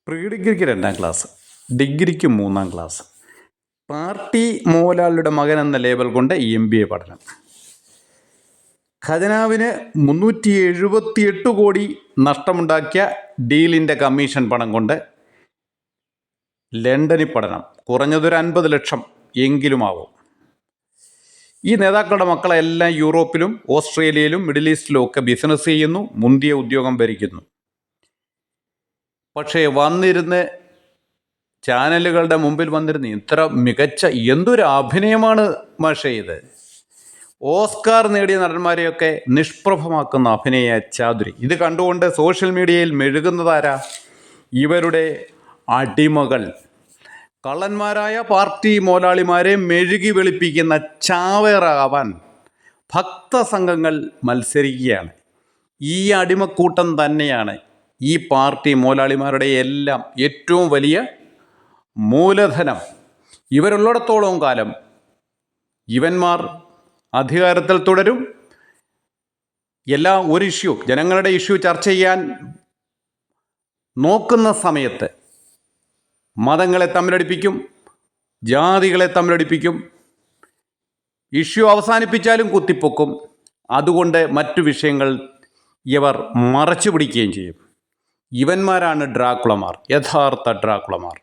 Pre ഡിഗ്രിക്ക് 2ാം class, ഡിഗ്രിക്ക് 3ാം class. Party മോഹൻലാലിൻ്റെ മകൻ എന്ന ലേബൽ കൊണ്ട് MBA പഠനം. ഖജനാവിന് 378 കോടി നഷ്ടമുണ്ടാക്കിയ ഡീലിൻ്റെ കമ്മീഷൻ പണം കൊണ്ട് ലണ്ടനിൽ പഠനം. കുറഞ്ഞതൊരു 50 ലക്ഷം എങ്കിലും ആവും. ഈ നേതാക്കളുടെ മക്കളെല്ലാം യൂറോപ്പിലും ഓസ്ട്രേലിയയിലും മിഡിൽ ഈസ്റ്റിലും ഒക്കെ ബിസിനസ് ചെയ്യുന്നു, മുന്തിയ ഉദ്യോഗം ഭരിക്കുന്നു. പക്ഷേ വന്നിരുന്ന് ചാനലുകളുടെ മുമ്പിൽ വന്നിരുന്ന് ഇത്ര മികച്ച എന്തൊരു അഭിനയമാണ് മാഷേ ഇത്. ഓസ്കാർ നേടിയ നടന്മാരെയൊക്കെ നിഷ്പ്രഭമാക്കുന്ന അഭിനയ ചാതുരി. ഇത് കണ്ടുകൊണ്ട് സോഷ്യൽ മീഡിയയിൽ മെഴുകുന്നതാരാ? ഇവരുടെ അടിമകൾ, കള്ളന്മാരായ പാർട്ടി മോലാളിമാരെ മെഴുകി വെളുപ്പിക്കുന്ന ചാവേറാവാൻ ഭക്തസംഘങ്ങൾ മത്സരിക്കുകയാണ്. ഈ അടിമക്കൂട്ടം തന്നെയാണ് ഈ പാർട്ടി മോലാളിമാരുടെ എല്ലാം ഏറ്റവും വലിയ മൂലധനം. ഇവരുള്ളിടത്തോളം കാലം ഇവന്മാർ അധികാരത്തിൽ തുടരും. ഒരു ഇഷ്യൂ, ജനങ്ങളുടെ ഇഷ്യൂ ചർച്ച ചെയ്യാൻ നോക്കുന്ന സമയത്ത് മതങ്ങളെ തമ്മിലടിപ്പിക്കും, ജാതികളെ തമ്മിലടിപ്പിക്കും. ഇഷ്യൂ അവസാനിപ്പിച്ചാലും കുത്തിപ്പൊക്കും. അതുകൊണ്ട് മറ്റു വിഷയങ്ങൾ ഇവർ മറച്ചു പിടിക്കുകയും ചെയ്യും. ഇവന്മാരാണ് ഡ്രാക്കുളമാർ, യഥാർത്ഥ ഡ്രാക്കുളമാർ.